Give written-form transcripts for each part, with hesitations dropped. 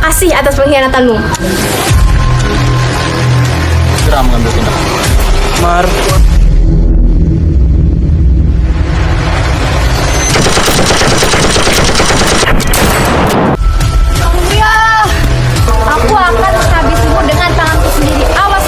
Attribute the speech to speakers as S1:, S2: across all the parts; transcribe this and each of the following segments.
S1: kasih atas pengkhianatanmu.
S2: Segera mengambil tindakan.
S3: Mar,
S1: Ya, aku akan menghabisimu dengan tanganku sendiri. Awas.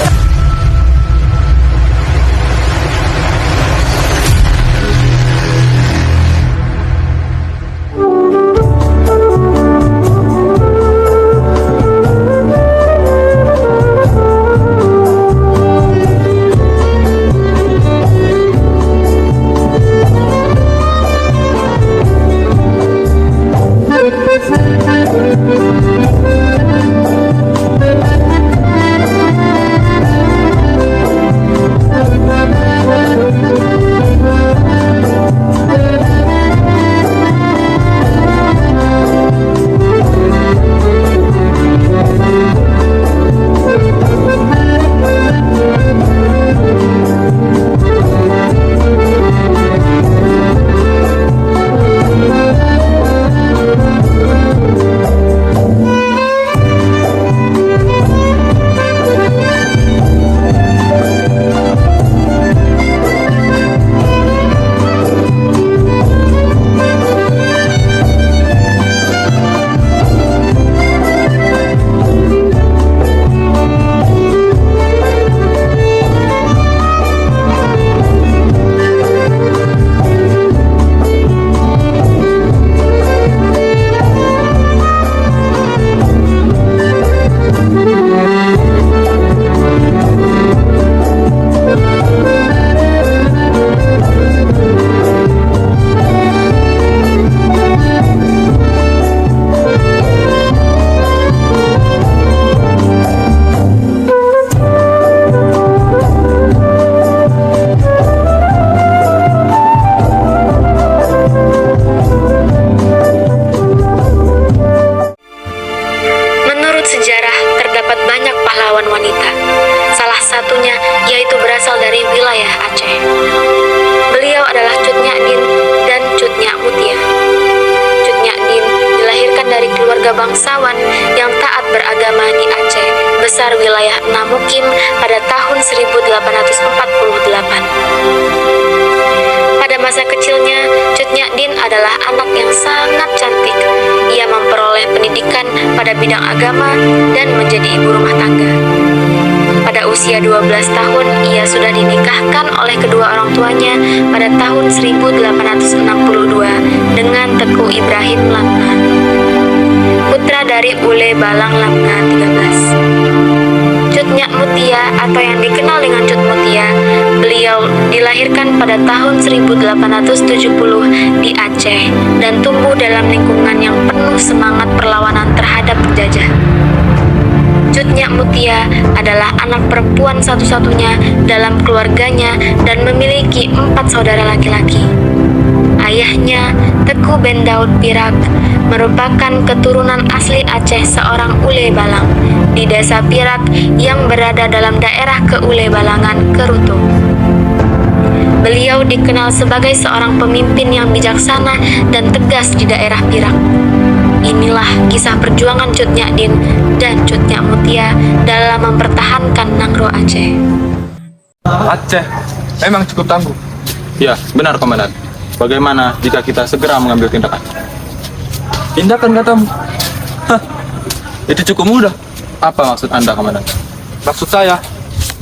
S4: Menurut sejarah, terdapat banyak pahlawan wanita. Salah satunya yaitu berasal dari wilayah Aceh. Beliau adalah Cut Nyak Dien dan Cut Nyak Mutia. Cut Nyak Dien dilahirkan dari keluarga bangsawan yang taat beragama di Aceh, besar wilayah Namukim pada tahun 1848. Pada masa kecilnya, Cut Nyak Dien adalah anak yang sangat cantik. Ia memperoleh pendidikan pada bidang agama dan menjadi ibu rumah tangga. Pada usia 12 tahun, ia sudah dinikahkan oleh kedua orang tuanya pada tahun 1862 dengan Teku Ibrahim Lamna, putra dari Ule Balang Lamna 13. Cut Nyak Mutia atau yang dikenal dengan Cut Mutia, beliau dilahirkan pada tahun 1870 di Aceh dan tumbuh dalam lingkungan yang penuh semangat perlawanan terhadap penjajah. Cut Nyak Mutia adalah anak perempuan satu-satunya dalam keluarganya dan memiliki 4 saudara laki-laki. Ayahnya, Teku Ben Daud Pirak, merupakan keturunan asli Aceh seorang Ule Balang di desa Pirak yang berada dalam daerah Keule Balangan, Kerutu. Beliau dikenal sebagai seorang pemimpin yang bijaksana dan tegas di daerah Pirak. Inilah kisah perjuangan Cut Nyak Dien dan Cut Nyak Mutia dalam mempertahankan Nangro Aceh.
S2: Aceh memang cukup tangguh. Ya, benar Komandan. Bagaimana jika kita segera mengambil tindakan? Tindakan katamu? Hah, itu cukup mudah. Apa maksud Anda, Komandan? Maksud saya,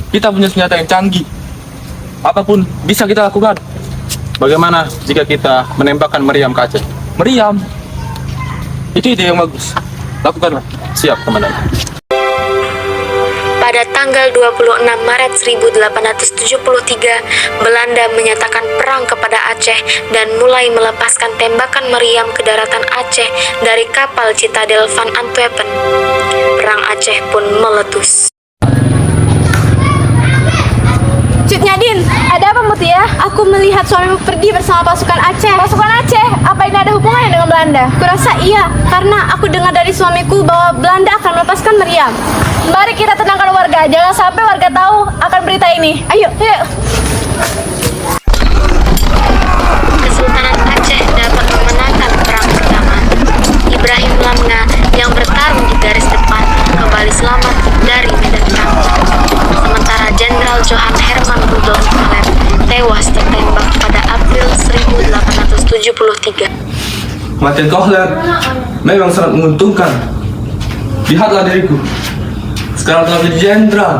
S2: kita punya senjata yang canggih. Apapun bisa kita lakukan. Bagaimana jika kita menembakkan meriam ke Aceh? Meriam? Itu ide yang bagus. Lakukanlah. Siap, Komandan.
S4: Pada tanggal 26 Maret 1873, Belanda menyatakan perang kepada Aceh dan mulai melepaskan tembakan meriam ke daratan Aceh dari kapal Citadel van Antwerpen. Perang Aceh pun meletus.
S1: Cut Nyak Dien, ada apa Mutia? Aku melihat suamimu pergi bersama pasukan Aceh. Pasukan Aceh? Apa ini ada hubungannya dengan Belanda? Kurasa iya, karena aku dengar dari suamiku bahwa Belanda akan melepaskan meriam. Mari kita tenangkan warga, jangan sampai warga tahu akan berita ini. Ayo, yuk.
S4: Kesultanan Aceh dapat memenangkan perang pertama. Ibrahim Lamna yang bertarung di garis Johan Herman Rudolf Kohler tewas tertembak pada April 1873.
S2: Kematian Kohler memang sangat menguntungkan. Lihatlah diriku, sekarang telah menjadi jenderal.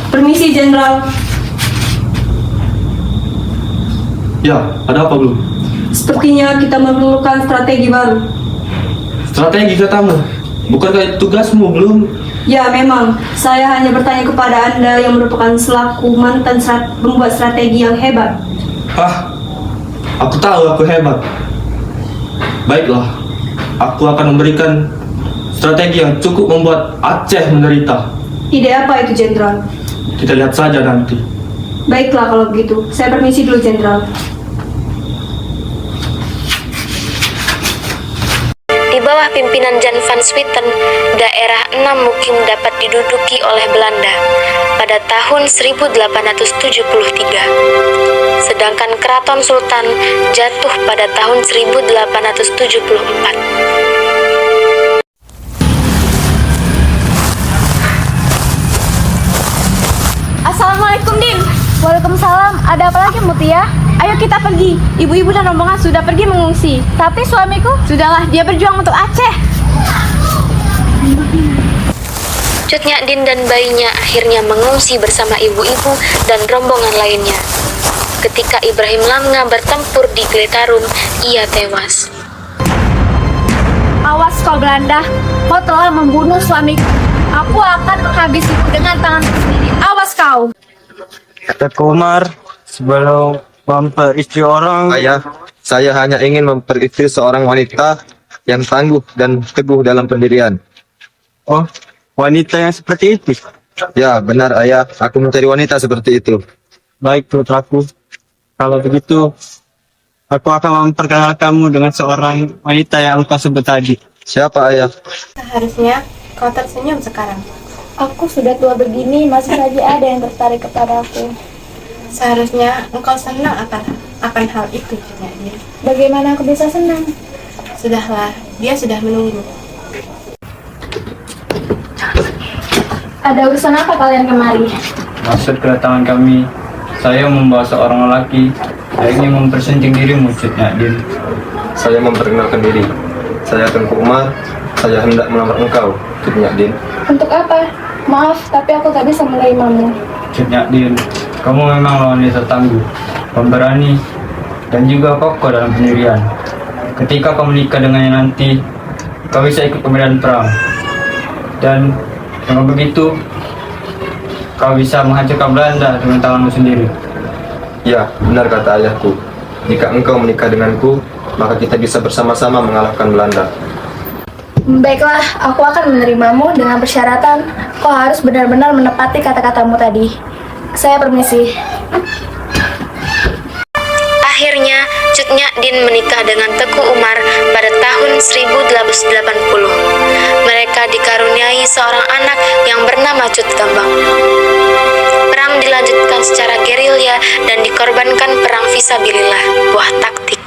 S1: Permisi, Jenderal.
S2: Ya, ada apa belum?
S1: Sepertinya kita memerlukan strategi baru.
S2: Strategi katamu, bukankah itu tugasmu belum?
S1: Ya, memang. Saya hanya bertanya kepada Anda yang merupakan selaku mantan pembuat strategi yang hebat.
S2: Hah, aku tahu aku hebat. Baiklah, aku akan memberikan strategi yang cukup membuat Aceh menderita.
S1: Ide apa itu, Jenderal?
S2: Kita lihat saja nanti.
S1: Baiklah kalau begitu. Saya permisi dulu, Jenderal.
S4: Di bawah pimpinan Jan van Swieten, daerah Enam Mukim dapat diduduki oleh Belanda pada tahun 1873. Sedangkan Keraton Sultan jatuh pada tahun 1874.
S1: Assalamualaikum, Din. Waalaikumsalam. Ada apa lagi, Mutia? Ayo kita pergi. Ibu-ibu dan rombongan sudah pergi mengungsi. Tapi suamiku, sudahlah, dia berjuang untuk Aceh.
S4: Cut Nyak Din dan bayinya akhirnya mengungsi bersama ibu-ibu dan rombongan lainnya. Ketika Ibrahim Lamnga bertempur di Gletarum, ia tewas.
S1: Awas kau Belanda, kau telah membunuh suamiku. Aku akan menghabisimu dengan tanganku sendiri. Awas kau.
S3: Teku Umar, sebelum memperistri orang,
S5: Ayah, saya hanya ingin memperistri seorang wanita yang tangguh dan teguh dalam pendirian.
S3: oh, wanita yang seperti itu.
S5: Ya, benar ayah, aku mencari wanita seperti itu.
S3: Baik putraku, kalau begitu, aku akan memperkenalkanmu dengan seorang wanita yang engkau sebut tadi.
S5: Siapa ayah?
S1: Seharusnya kau tersenyum sekarang. Aku sudah tua begini, masih saja ada yang tertarik kepada aku. Seharusnya engkau senang akan hal itu, Nyadin. Bagaimana aku bisa senang? Sudahlah, dia sudah menunggu. Ada urusan apa kalian kemari?
S3: Maksud kedatangan kami, saya membawa seorang lelaki. Saya ingin mempersenting dirimu, Cut Nyak Din.
S5: Saya memperkenalkan diri. Saya Tengku Umar. Saya hendak melamar engkau, Cut Nyak Din.
S1: Untuk apa? Maaf, tapi aku tak bisa menerimamu.
S3: Cut Nyak Din, kamu memang wanita tangguh, pemberani, dan juga kokoh dalam pendirian. Ketika kau menikah dengannya nanti, kau bisa ikut ke medan perang. Dan dengan begitu, kau bisa menghancurkan Belanda dengan tanganmu sendiri.
S5: Ya, benar kata ayahku. Jika engkau menikah denganku, maka kita bisa bersama-sama mengalahkan Belanda.
S1: Baiklah, aku akan menerimamu dengan persyaratan kau harus benar-benar menepati kata-katamu tadi. Saya permisi.
S4: Akhirnya, Cut Nyak Din menikah dengan Teku Umar pada tahun 1880. Mereka dikaruniai seorang anak yang bernama Cut Gambang. Perang dilanjutkan secara gerilya dan dikorbankan perang fisabilillah, buah taktik.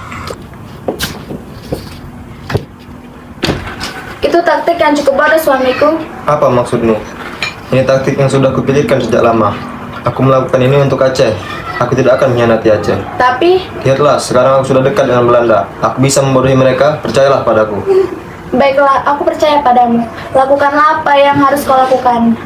S1: Itu taktik yang cukup bodoh, suamiku.
S5: Apa maksudmu? Ini taktik yang sudah kupikirkan sejak lama. Aku melakukan ini untuk Aceh. Aku tidak akan mengkhianati Aceh.
S1: Tapi,
S5: Lihatlah, sekarang aku sudah dekat dengan Belanda. Aku bisa membodohi mereka, percayalah padaku.
S1: baiklah, aku percaya padamu. Lakukanlah apa yang harus kau lakukan.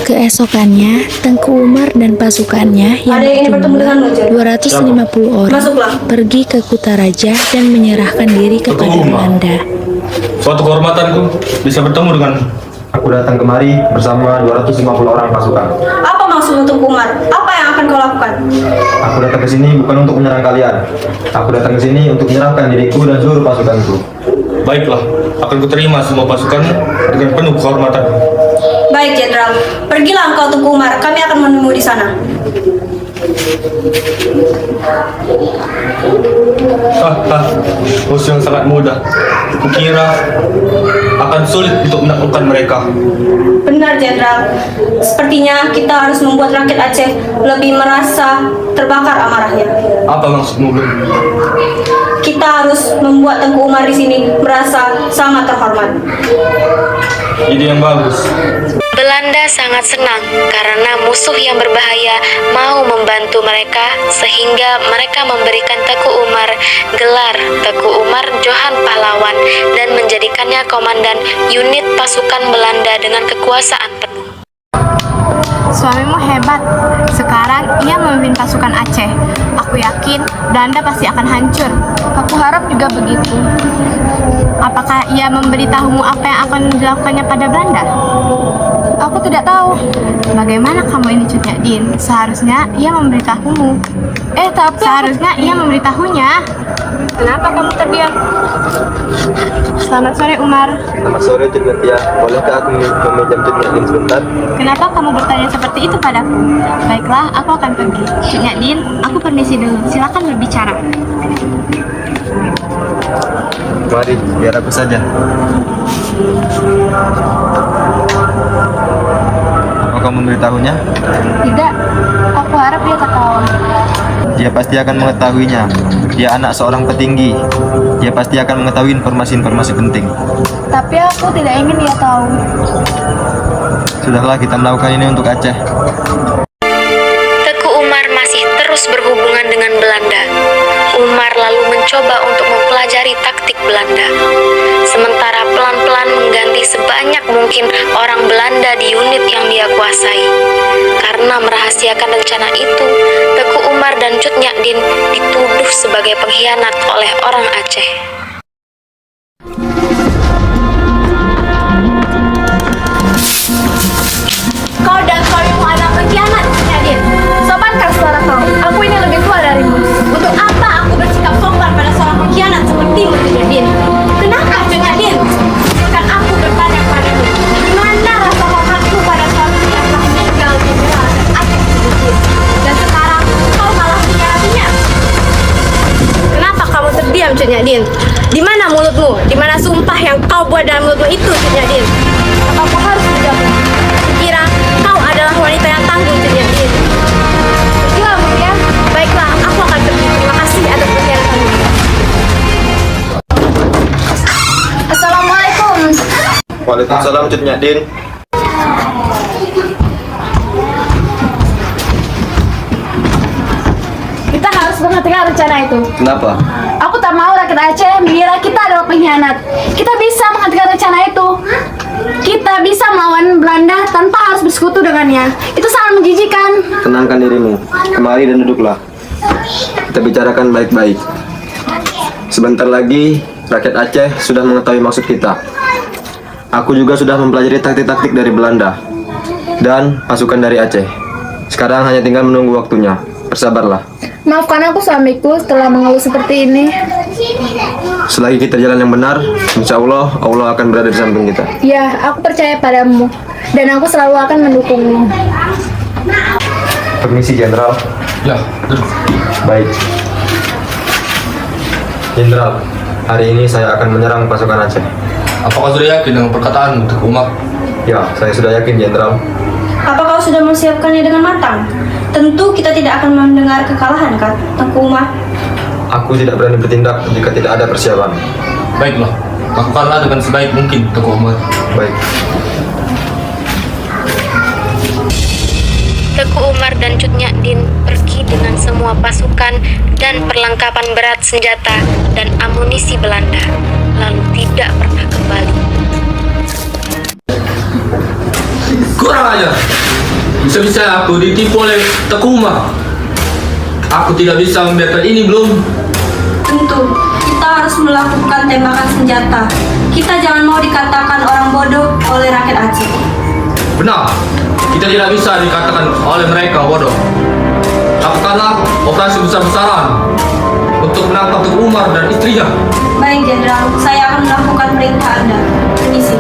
S6: Keesokannya, Tengku Umar dan pasukannya yang
S1: Ada yang ingin bertemu denganmu, Jen.
S6: berjumlah 250 orang
S1: Masuklah.
S6: pergi ke Kutaraja dan menyerahkan diri kepada
S2: Umar.
S6: Belanda.
S2: Suatu kehormatanku bisa bertemu dengan
S5: Aku datang kemari bersama 250 orang pasukan.
S1: Apa maksudmu, Tengku Umar? Apa yang akan kau lakukan?
S5: Aku datang ke sini bukan untuk menyerang kalian. Aku datang ke sini untuk menyerahkan diriku dan seluruh pasukanku.
S2: baiklah, akan kuterima semua pasukanmu dengan penuh kehormatan.
S1: Baik, Jenderal. Pergilah engkau, Tengku Umar. Kami akan menunggu di sana.
S2: Musuh yang sangat mudah. Kukira akan sulit untuk menaklukkan mereka.
S1: Benar, Jenderal. Sepertinya kita harus membuat rakyat Aceh lebih merasa terbakar amarahnya.
S2: Apa maksudmu, Bun?
S1: Kita harus membuat Tengku Umar di sini merasa sangat terhormat.
S2: Ide yang bagus.
S4: Belanda sangat senang karena musuh yang berbahaya mau membantu mereka sehingga mereka memberikan Teku Umar gelar Teku Umar Johan Pahlawan dan menjadikannya komandan unit pasukan Belanda dengan kekuasaan penuh.
S1: Suamimu hebat. Sekarang ia memimpin pasukan Aceh. Aku yakin Belanda pasti akan hancur. Aku harap juga begitu. Apakah ia memberitahumu apa yang akan dilakukannya pada Belanda? Aku tidak tahu. Bagaimana kamu ini, Cut Nyak-Din? Seharusnya ia memberitahumu. Tapi seharusnya ia memberitahunya. Kenapa kamu terdiam? Selamat sore, Umar.
S5: Selamat sore, Cut Nyak. Bolehkah aku meminjam Cut Nyak-Din sebentar?
S1: Kenapa kamu bertanya seperti itu padaku? Baiklah, aku akan pergi. Cut Nyak-Din, aku permisi dulu. Silakan berbicara.
S5: Mari, biar aku saja. Apa kamu memberitahunya?
S1: Tidak, aku harap dia tak tahu.
S5: Dia pasti akan mengetahuinya. Dia anak seorang petinggi. Dia pasti akan mengetahui informasi-informasi penting.
S1: Tapi aku tidak ingin dia tahu.
S5: Sudahlah, kita melakukan ini untuk Aceh.
S4: Teku Umar masih terus berhubungan dengan Belanda. Umar lalu mencoba untuk mempelajari taktik Belanda. Sementara pelan-pelan mengganti sebanyak mungkin orang Belanda di unit yang dia kuasai. Karena merahasiakan rencana itu, Teku Umar dan Cut Nyak-Din dituduh sebagai pengkhianat oleh orang Aceh.
S1: Kau dan suamimu adalah pengkhianat, Cut Nyak-Din. Sopankah suara kau? Aku ini lebih tua darimu. Untuk apa aku bersikap sopan pada seorang pengkhianat sepertimu, Cut Nyak-Din? Kenapa, Cut Nyak-Din? Kan aku bertanya padamu, di mana rasa hormatku pada suami yang telah meninggal di Aceh, Cut Nyak-Din? Dan sekarang kau malah mengkhianatinya. Kenapa kamu terdiam, Cut Nyak-Din? Di mana mulutmu? Di mana sumpah yang kau buat dalam mulutmu itu, Cut Nyak-Din? Apa aku harus menjawab? Kira kau adalah wanita yang tangguh, Cut Nyak-Din. Pergilah, Mulia. Baiklah, aku akan pergi. Terima kasih atas pengkhianatanmu. Assalamualaikum.
S5: Waalaikumsalam, Cut Nyak-Din.
S1: Kita harus menghentikan rencana itu.
S5: Kenapa?
S1: Aku tak mau rakyat Aceh mengira kita adalah pengkhianat. Kita bisa menghentikan rencana itu. Kita bisa melawan Belanda tanpa harus bersekutu dengannya. Itu sangat menjijikan.
S5: Tenangkan dirimu. Kemari dan duduklah. Kita bicarakan baik-baik. Sebentar lagi, rakyat Aceh sudah mengetahui maksud kita. Aku juga sudah mempelajari taktik-taktik dari Belanda dan pasukan dari Aceh. Sekarang hanya tinggal menunggu waktunya. Bersabarlah.
S1: Maafkan aku, suamiku, setelah mengeluh seperti ini.
S5: Selagi kita jalan yang benar, insya Allah, Allah akan berada di samping kita.
S1: Ya, aku percaya padamu. Dan aku selalu akan mendukungmu.
S5: Permisi, Jenderal.
S2: Ya, duduk.
S5: Baik. Jenderal, hari ini saya akan menyerang pasukan Aceh.
S2: Apakah sudah yakin dengan perkataan Teku Umar?
S5: Ya, saya sudah yakin, Jenderal.
S7: Apa kau sudah mempersiapkannya dengan matang? Tentu kita tidak akan mendengar kekalahan, kan, Teku Umar?
S5: Aku tidak berani bertindak jika tidak ada persiapan.
S2: Baiklah, lakukanlah dengan sebaik mungkin, Teku Umar.
S5: Baik.
S4: Teku Umar dan Cut Nyak-Din pergi dengan semua pasukan dan perlengkapan berat senjata dan amunisi Belanda, lalu tidak pernah kembali.
S2: Kurang aja. Bisa-bisa aku ditipu oleh Teku Umar. Aku tidak bisa membiarkan ini, belum.
S7: Tentu, kita harus melakukan tembakan senjata. Kita jangan mau dikatakan orang bodoh oleh rakyat Aceh.
S2: Benar, kita tidak bisa dikatakan oleh mereka bodoh. Lakukanlah operasi besar-besaran untuk menangkap Teku Umar dan istrinya.
S7: Baik, Jenderal, saya akan melakukan perintah Anda. Permisi.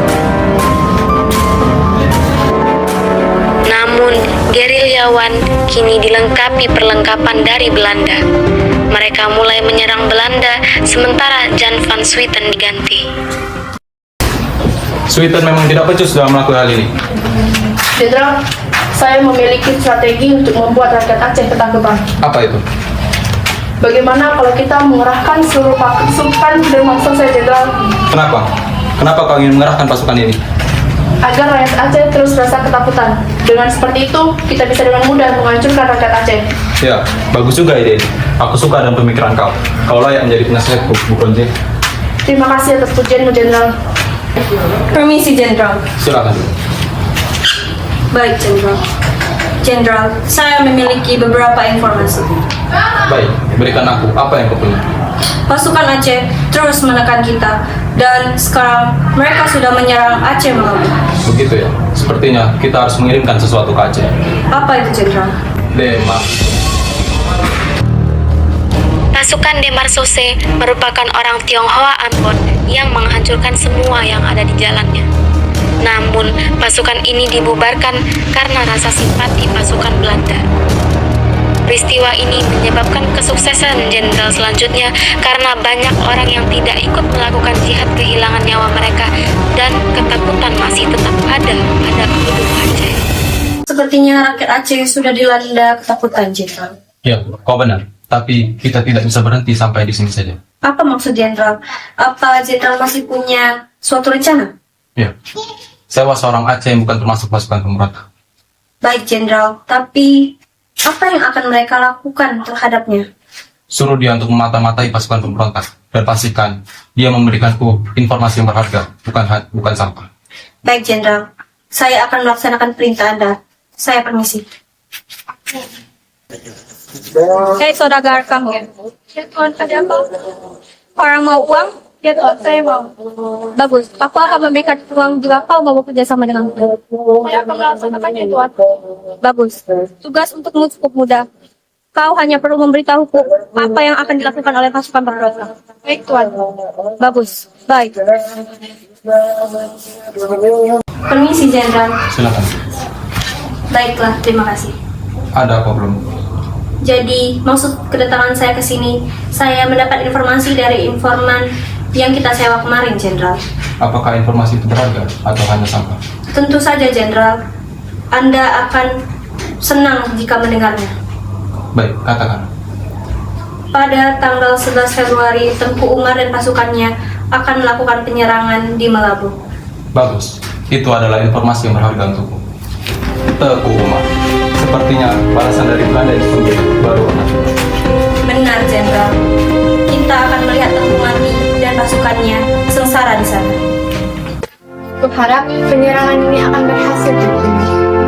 S4: Namun, gerilyawan kini dilengkapi perlengkapan dari Belanda. Mereka mulai menyerang Belanda, sementara Jan van Swieten diganti.
S2: Swieten memang tidak pecus dalam melakukan hal ini.
S1: Jenderal, saya memiliki strategi untuk membuat rakyat Aceh ketakutan.
S2: Apa itu?
S1: Bagaimana kalau kita mengerahkan seluruh pasukan dan selesai, Jenderal?
S2: Kenapa? Kenapa kau ingin mengerahkan pasukan ini?
S1: agar rakyat Aceh terus rasa ketakutan. Dengan seperti itu, kita bisa dengan mudah menghancurkan rakyat Aceh.
S2: Ya, bagus juga ide ini. Aku suka dengan pemikiran kau. Kau layak menjadi penasihatku, bukan sih?
S1: Terima kasih atas pujianmu, Jenderal.
S7: Permisi, Jenderal.
S2: Silakan.
S7: Baik, Jenderal. Jenderal, saya memiliki beberapa informasi.
S2: Baik, berikan aku apa yang kau punya.
S7: Pasukan Aceh terus menekan kita, dan sekarang mereka sudah menyerang Aceh Melabu.
S2: Begitu ya. Sepertinya kita harus mengirimkan sesuatu ke Aceh.
S7: Apa itu, Jenderal?
S2: Dema.
S4: Pasukan Demar Sose merupakan orang Tionghoa Ambon yang menghancurkan semua yang ada di jalannya. Namun, pasukan ini dibubarkan karena rasa simpati pasukan Belanda. Peristiwa ini menyebabkan kesuksesan jenderal selanjutnya karena banyak orang yang tidak ikut melakukan jihad kehilangan nyawa mereka dan ketakutan masih tetap ada pada penduduk Aceh.
S7: Sepertinya rakyat Aceh sudah dilanda ketakutan, Jenderal.
S2: Ya, kau benar. Tapi kita tidak bisa berhenti sampai di sini saja.
S7: Apa maksud Jenderal? Apa Jenderal masih punya suatu rencana?
S2: Ya. Sewa seorang Aceh bukan termasuk pasukan pemberontak.
S7: Baik, Jenderal. Tapi apa yang akan mereka lakukan terhadapnya?
S2: Suruh dia untuk memata-matai pasukan pemberontak dan pastikan dia memberikanku informasi yang berharga, bukan sampah.
S7: Baik, Jenderal. Saya akan melaksanakan perintah Anda. Saya permisi.
S8: Hei saudagar kamu. Ya Tuhan, ada apa? Orang mau uang? Ya Tuhan, saya mau. Bagus, aku akan memberikan uang jika kau mau bekerja sama denganku. Saya akan melaksanakannya, Tuhan. Bagus, tugas untukmu cukup mudah. Kau hanya perlu memberitahuku apa yang akan dilakukan oleh pasukan pemberontak. Baik, Tuhan. Bagus, baik.
S7: Permisi, Jenderal.
S2: Silakan.
S7: Baiklah, terima kasih.
S2: Ada apa belum?
S7: Jadi, maksud kedatangan saya ke sini, saya mendapat informasi dari informan yang kita sewa kemarin, Jenderal.
S2: Apakah informasi itu berharga atau hanya sampah?
S7: Tentu saja, Jenderal. Anda akan senang jika mendengarnya.
S2: Baik, katakan.
S7: Pada tanggal 11 Februari, Tengku Umar dan pasukannya akan melakukan penyerangan di Melabu.
S2: Bagus, itu adalah informasi yang berharga untukku. Tengku Umar. Sepertinya balasan dari Belanda itu baru benar.
S7: Benar, Jenderal. Kita akan melihat Tengku mati dan pasukannya sengsara di sana.
S1: Kuharap penyerangan ini akan berhasil.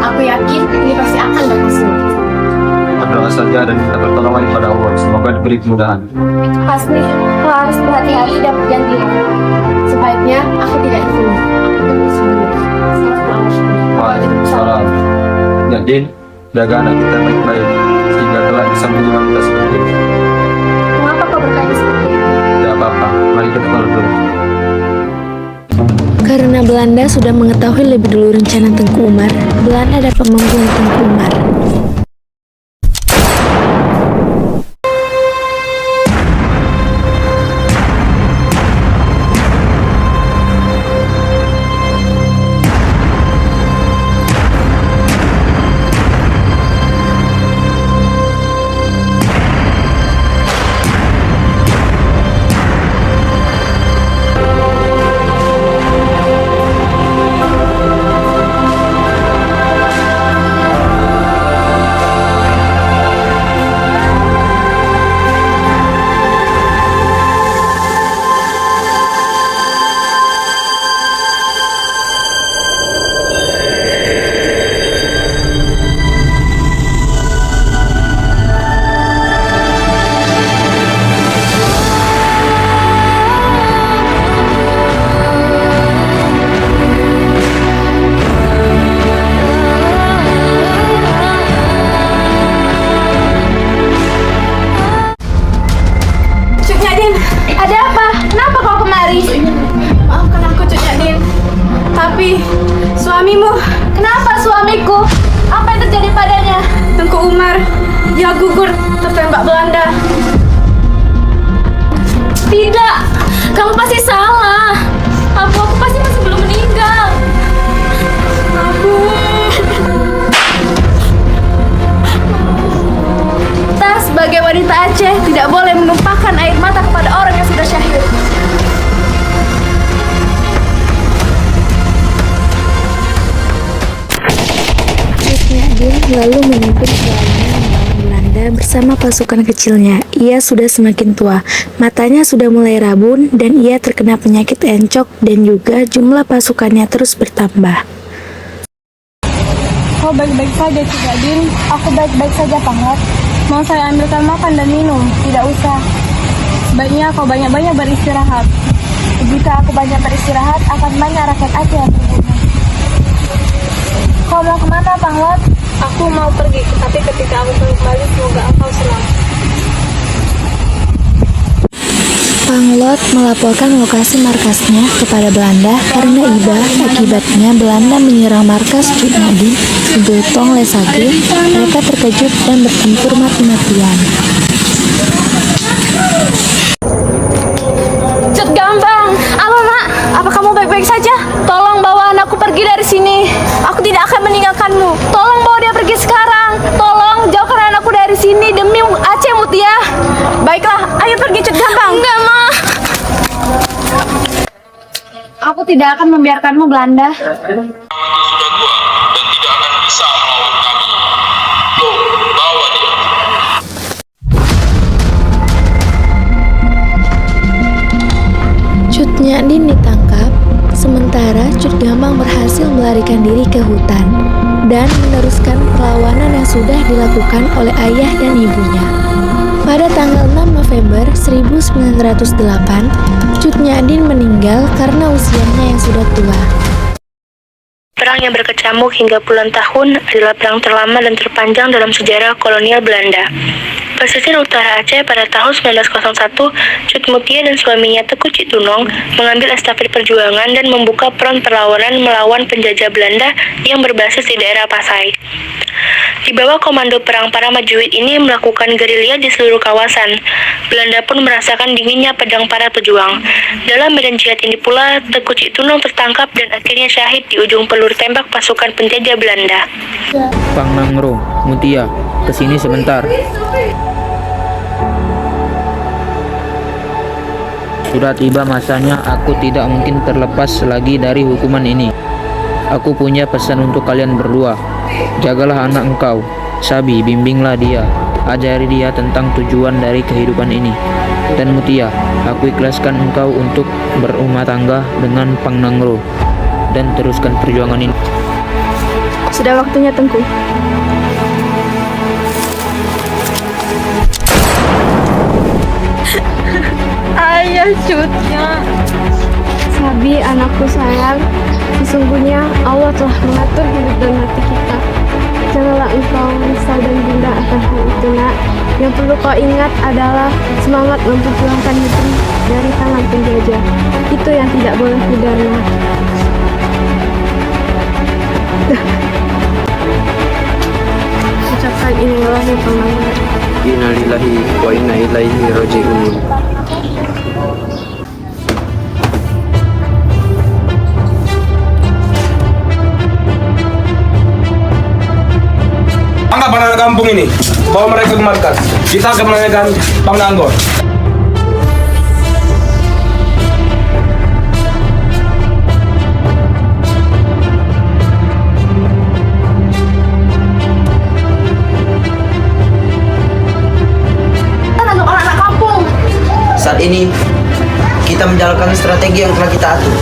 S1: Aku yakin ini pasti akan berhasil.
S5: Berdoa saja dan minta pertolongan kepada Allah. Semoga diberi kemudahan.
S1: Pasti, kau harus berhati-hati dan berjanji. Sebaiknya aku tidak di sini.
S5: Waalaikumsalam. Ya, Din, jaga anak kita baik-baik sehingga kelak bisa menyimak kita seperti ini.
S1: Mengapa kau bertanya seperti itu?
S5: Tidak apa-apa, mari kita keluar dulu.
S6: Karena Belanda sudah mengetahui lebih dulu rencana Tengku Umar, Belanda dapat membunuh Tengku Umar.
S1: Suamimu, kenapa suamiku? Apa yang terjadi padanya? Tengku Umar, dia gugur tertembak Belanda. Tidak, kamu pasti salah. Aku pasti masih belum meninggal. Aku. Kita sebagai wanita Aceh tidak boleh menumpahkan air mata kepada orang yang sudah syahid.
S6: lalu memimpin perlawanan melawan Belanda bersama pasukan kecilnya. Ia sudah semakin tua, matanya sudah mulai rabun, dan ia terkena penyakit encok dan juga jumlah pasukannya terus bertambah.
S1: Kau baik-baik saja, Cik Adin. Aku baik-baik saja, Panglat. Mau saya ambilkan makan dan minum? Tidak usah. Sebaiknya kau banyak-banyak beristirahat. Jika aku banyak beristirahat, akan banyak rakyat Aceh yang terbunuh. Kau mau kemana, Panglat? Aku mau pergi, tapi ketika aku kembali, semoga engkau selamat.
S6: Panglot melaporkan lokasi markasnya kepada Belanda karena iba akibatnya Belanda menyerang markas Cut Nyadin di Beutong Lesage. Mereka terkejut dan bertempur mati-matian.
S1: Cut Gambang, apa nak? Apa kamu baik-baik saja? Tolong bawa anakku pergi dari sini. Aku tidak akan meninggalkanmu. Tolong bawa dia pergi sekarang. Tolong jauhkan anakku dari sini demi Aceh Mutia. Baiklah, ayo pergi Cut Gambang. Enggak, Ma. Aku tidak akan membiarkanmu, Belanda.
S6: Cut Nyadin ditangkap, sementara Cut Gambang berhasil melarikan diri ke hutan dan meneruskan perlawanan yang sudah dilakukan oleh ayah dan ibunya. Pada tanggal 6 November 1908, Cut Nyadin meninggal karena usianya yang sudah tua.
S4: Perang yang berkecamuk hingga puluhan tahun adalah perang terlama dan terpanjang dalam sejarah kolonial Belanda. Pesisir utara Aceh pada tahun 1901, Cut Mutia dan suaminya Teku Cik Tunong mengambil estafet perjuangan dan membuka front perlawanan melawan penjajah Belanda yang berbasis di daerah Pasai. Di bawah komando perang para majuid ini melakukan gerilya di seluruh kawasan. Belanda pun merasakan dinginnya pedang para pejuang. Dalam medan jihad ini pula, Teku Cik Tunong tertangkap dan akhirnya syahid di ujung peluru tembak pasukan penjajah Belanda.
S9: Pang Nangro, Mutia, kesini sebentar. Sudah tiba masanya, aku tidak mungkin terlepas lagi dari hukuman ini. Aku punya pesan untuk kalian berdua. Jagalah anak engkau, Sabi, bimbinglah dia, ajari dia tentang tujuan dari kehidupan ini. Dan Mutia, aku ikhlaskan engkau untuk berumah tangga dengan Pang Nangro dan teruskan perjuangan ini.
S1: Sudah waktunya, Tengku. Ayah, Cutnya. Sabi, anakku sayang, sesungguhnya Allah telah mengatur hidup dan mati kita. Janganlah engkau risau dan bunda akan hal itu, nak. Yang perlu kau ingat adalah semangat memperjuangkan negeri dari tangan penjajah. Itu yang tidak boleh pudar, nak. Ucapkan innalillahi wa
S3: Innalillahi wa inna ilaihi raji'un.
S2: Angkat anak kampung ini, bawa mereka ke markas. Kita akan menanyakan Pang Nanggor.
S1: Anak-anak kampung.
S10: Saat ini kita menjalankan strategi yang telah kita atur.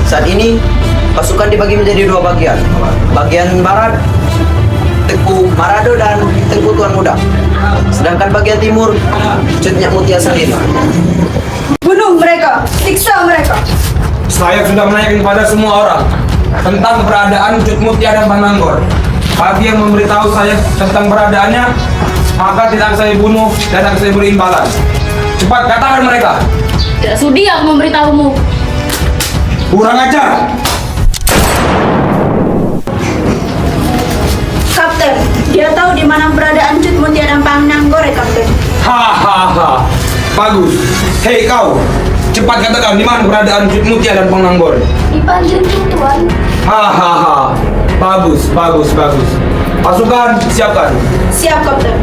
S10: Saat ini pasukan dibagi menjadi dua bagian. Bagian barat Teku Marado dan Teku Tuan Muda. Sedangkan bagian timur Cut Mutia sendiri.
S7: Bunuh mereka, siksa mereka.
S2: Saya sudah menanyakan kepada semua orang tentang keberadaan Cut Mutia dan Pang Nanggor. Bagi yang memberitahu saya tentang keberadaannya, maka tidak akan saya bunuh dan akan saya beri imbalan. Cepat katakan mereka.
S1: Tidak sudi aku memberitahumu.
S2: Kurang ajar.
S7: Kapten, dia tahu di mana keberadaan Cut Mutia dan Pang Nanggor, Kapten.
S2: Hahaha. Bagus. Hei kau, cepat katakan di mana keberadaan Cut Mutia dan Pang Nanggor.
S7: Di Panjang, Tuan.
S2: Hahaha. Bagus, bagus, bagus. Pasukan siapkan.
S7: Siap, Kapten.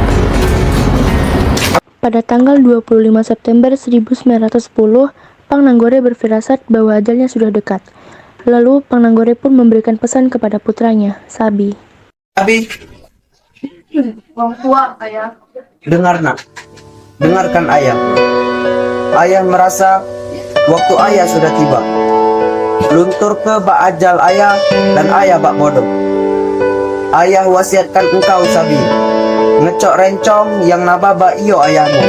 S6: Pada tanggal 25 September 1910, Pang Nanggore berfirasat bahwa ajalnya sudah dekat. Lalu Pang Nanggore pun memberikan pesan kepada putranya, Sabi.
S10: Tapi
S1: Orang tua, ayah.
S10: Dengar nak, dengarkan ayah. Ayah merasa waktu ayah sudah tiba. Luntur ke bak ajal ayah dan ayah bak bodoh. Ayah wasiatkan engkau Sabi, ngecok rencong yang nababa iyo ayahmu,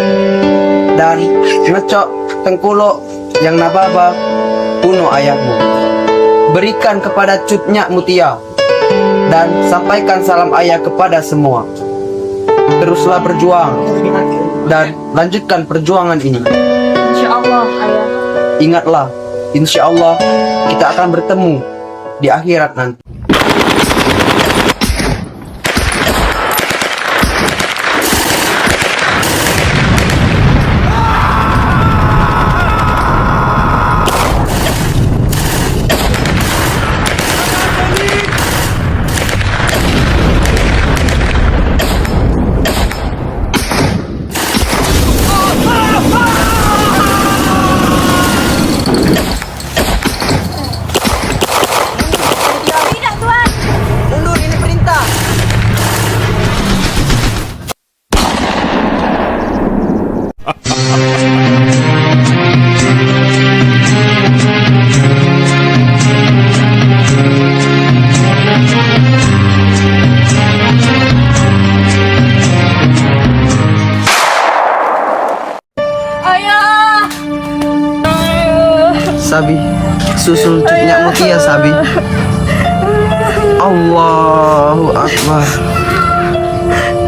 S10: dan ngecok tengkuluk yang nababa puno ayahmu. Berikan kepada Cutnya Mutia dan sampaikan salam ayah kepada semua. Teruslah berjuang dan lanjutkan perjuangan ini.
S1: Insya Allah, ayah.
S10: Ingatlah, insya Allah kita akan bertemu di akhirat nanti. Mundur, ini perintah.
S1: Ayah.
S10: Sabi, susul Cutnya Mutia Sabi. Allahu Akbar.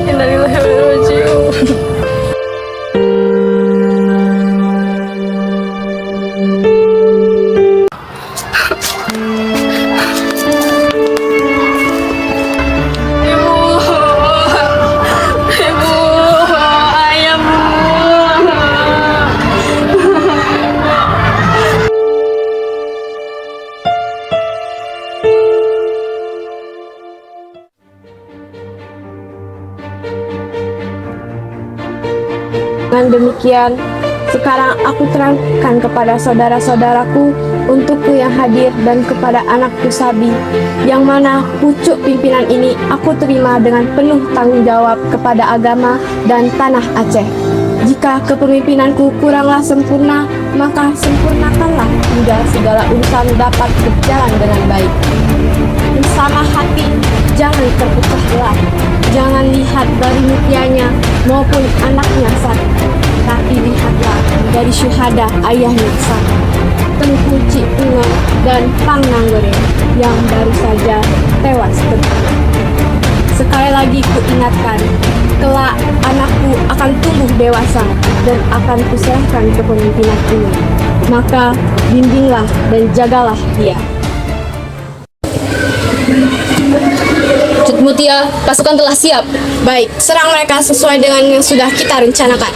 S1: Innalillahi wa inna ilaihi raji'un. Ibu, ayah, Bu. Dengan demikian, sekarang aku terangkan kepada saudara-saudaraku, untukku yang hadir dan kepada anakku Sabi, yang mana pucuk pimpinan ini aku terima dengan penuh tanggung jawab kepada agama dan tanah Aceh. Jika kepemimpinanku kuranglah sempurna, maka sempurnakanlah hingga segala urusan dapat berjalan dengan baik. Bersama hati, jangan terpecah belah. Jangan lihat dari mutianya maupun anaknya satu, tapi lihatlah dari syuhada ayahnya satu, Tengku Cik Pungo dan Pang Nanggore yang baru saja tewas terbunuh. Sekali lagi kuingatkan, kelak anakku akan tumbuh dewasa dan akan kuserahkan kepemimpinan ini. Maka bimbinglah dan jagalah dia. Cut Mutia, pasukan telah siap. Baik, serang mereka sesuai dengan yang sudah kita rencanakan.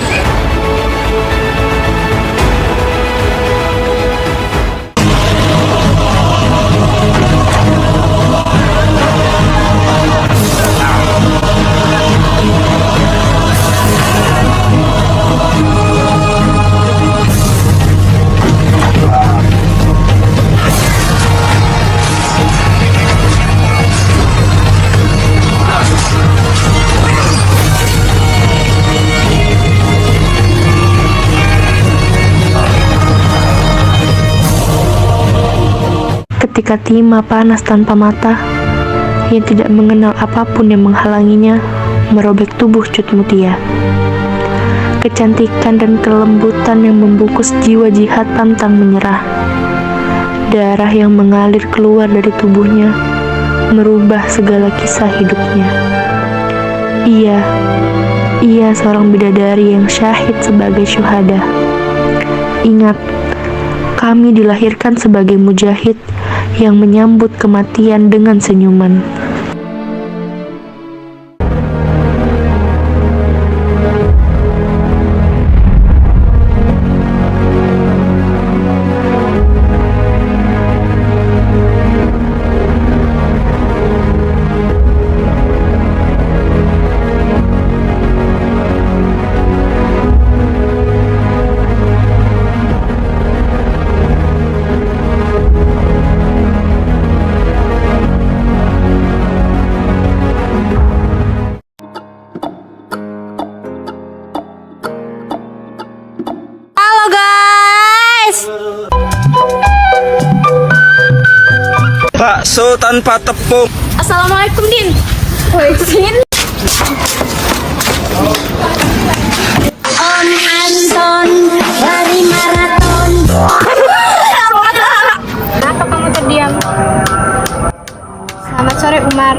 S6: Ketika timah panas tanpa mata, yang tidak mengenal apapun yang menghalanginya, merobek tubuh Cut Mutia. Kecantikan dan kelembutan yang membungkus jiwa jihad pantang menyerah. Darah yang mengalir keluar dari tubuhnya, merubah segala kisah hidupnya. Ia seorang bidadari yang syahid sebagai syuhada. Ingat, kami dilahirkan sebagai mujahid yang menyambut kematian dengan senyuman.
S10: Bakso tanpa tepung.
S1: Assalamualaikum, Din. Waisin.
S7: Om Anton lari maraton.
S1: Kenapa kamu terdiam? Selamat sore, Umar.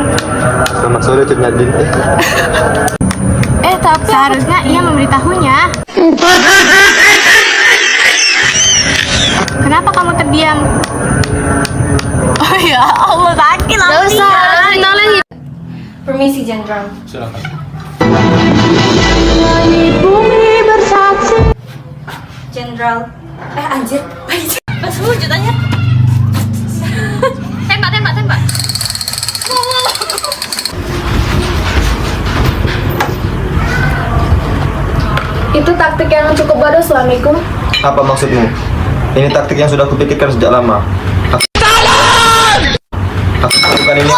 S5: Selamat sore, Cik Nadine.
S1: Tapi seharusnya ia memberitahunya. Kenapa kamu terdiam? Oh ya Allah, sakit lah. Gak usah, kenalin.
S7: Permisi, Jenderal.
S2: Silakan.
S7: Jenderal. Anjir.
S8: Pas wujud aja. Tembak.
S1: Itu taktik yang cukup bodoh, suamiku.
S5: Apa maksudmu? Ini taktik yang sudah kupikirkan sejak lama. Aku lakukan ini.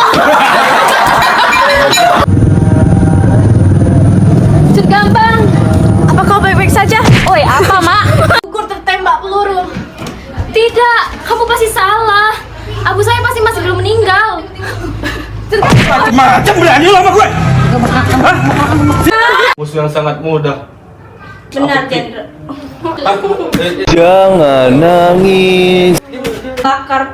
S1: Cut Gampang, apa kau baik-baik saja? Oi, apa, Mak? Gugur tertembak peluru.
S8: Tidak, kamu pasti salah. Abu saya pasti masih belum meninggal.
S10: Macam berani lo sama gue.
S2: Musuh yang sangat mudah.
S7: Benar, Jenderal.
S10: Jangan nangis.
S7: Bakar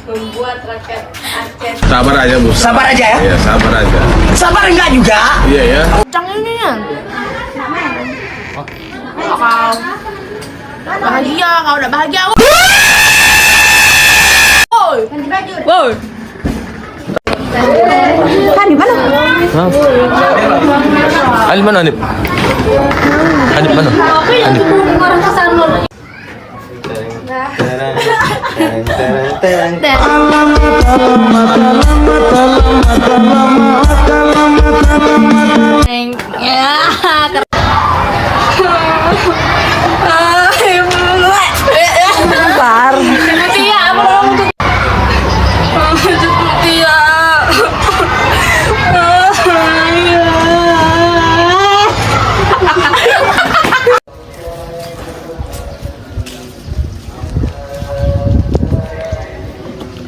S7: membuat rakyat Aceh.
S2: Sabar aja, Bu.
S10: Sabar aja ya.
S2: Iya, sabar aja.
S10: Sabar enggak juga?
S2: Iya ya.
S1: Jangan ini ya. Bahagia, kau udah bahagia. Woi. Woi. Kan di mana?
S2: Alif mana, Alif? Alif mana? Alif.
S8: Orang kesana.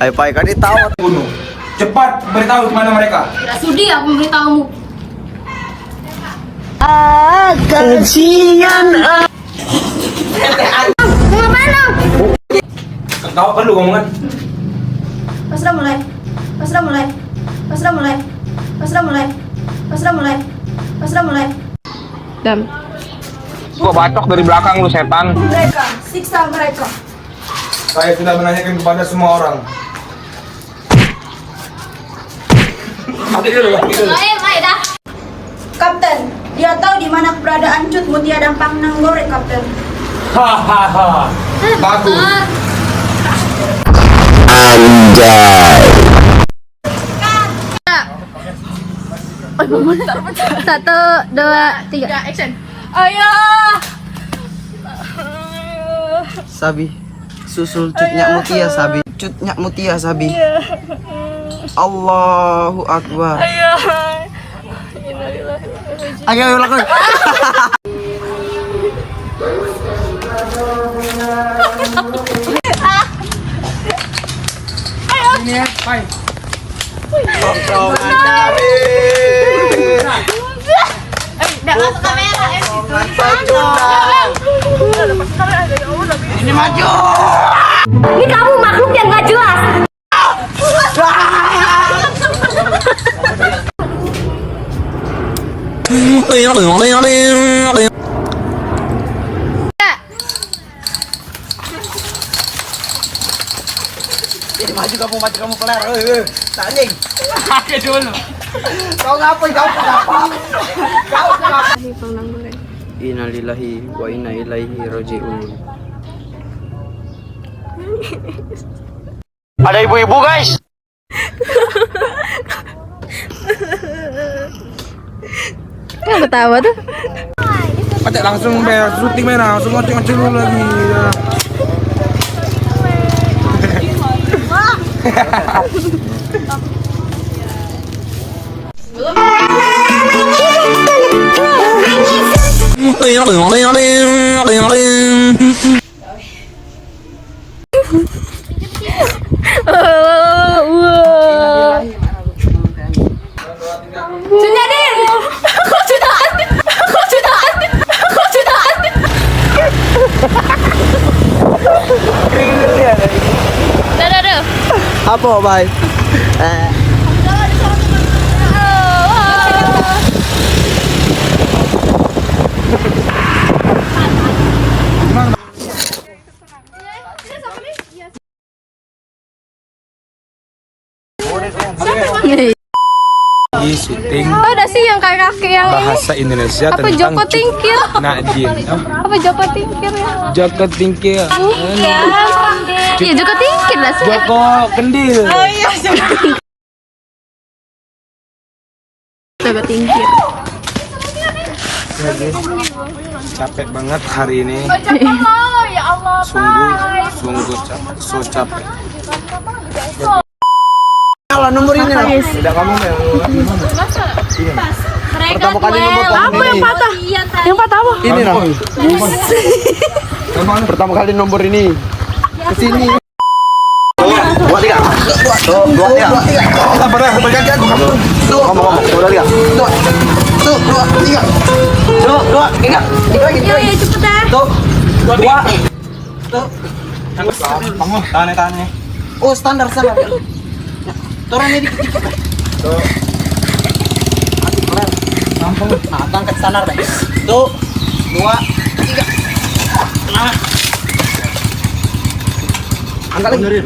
S10: Ayo Pak, kali tahu.
S2: Bunuh. Cepat beritahu kemana mereka.
S8: Tidak sudi aku memberitahumu.
S2: Kau perlu ngomongan.
S7: Pasrah mulai.
S1: Dam.
S9: Kok batok dari belakang lu setan?
S7: Mereka, siksa mereka.
S2: Saya sudah menanyakan kepada semua orang.
S8: Dah.
S7: Kapten, dia tahu di mana keberadaan Cut Mutia dan Pangnanggore, Kapten.
S2: Hahaha. Bagus.
S1: Satu, dua, tiga. Action. Ayah.
S10: Sabi, susul Cutnya Mutia Sabi. Cutnya Mutia Sabi. Allahu Akbar. Ayo lakukan.
S2: Ini ya, baik.
S1: Udah masuk kamera.
S10: Ini maju.
S8: Ini kamu makhluk yang gak jelas.
S10: Maju kamu kelar. Tanding. Oke dulu. Kau ngapain? Kau kenapa? Innalillahi wa inna ilaihi raji'un. Ada ibu-ibu guys.
S1: Kok ketawa tuh?
S2: Pacak langsung syuting merah, langsung ngoceh-ngoceh dulu lagi.
S8: Dadah.
S10: Apa, bye?
S2: Di syuting
S8: Oh, ada sih yang kayak kaki yang ini.
S2: bahasa Indonesia
S8: Apa
S2: tentang
S8: Joko Tingkir?
S2: Nadine.
S8: Apa Joko Tingkir ya?
S2: Joko Tingkir.
S8: Iya, Joko Tingkir lah sih.
S2: Joko Kendil.
S8: Joko Tingkir.
S2: Capek banget hari ini.
S8: Ya Allah,
S2: Sungguh capek. So capek.
S10: Kalau nomor ini lah.
S2: Tidak kamu yang
S10: Pertama kali nomor
S8: Apa yang patah? Yang patah apa?
S10: ini lah. Pertama kali nomor ini. Kesini. Dua tiga. Dua tiga. Apa dah? Bergantian. Ngomong. Dua tiga. Dua tiga. Dua tiga. Lagi.
S8: Iya, cepet dah.
S10: Dua.
S2: kamu tanya.
S10: Oh, standar. Turunnya dikit. Nah, angkat standar deh. Tuh, 2, 3. Nah. Angkat lagi.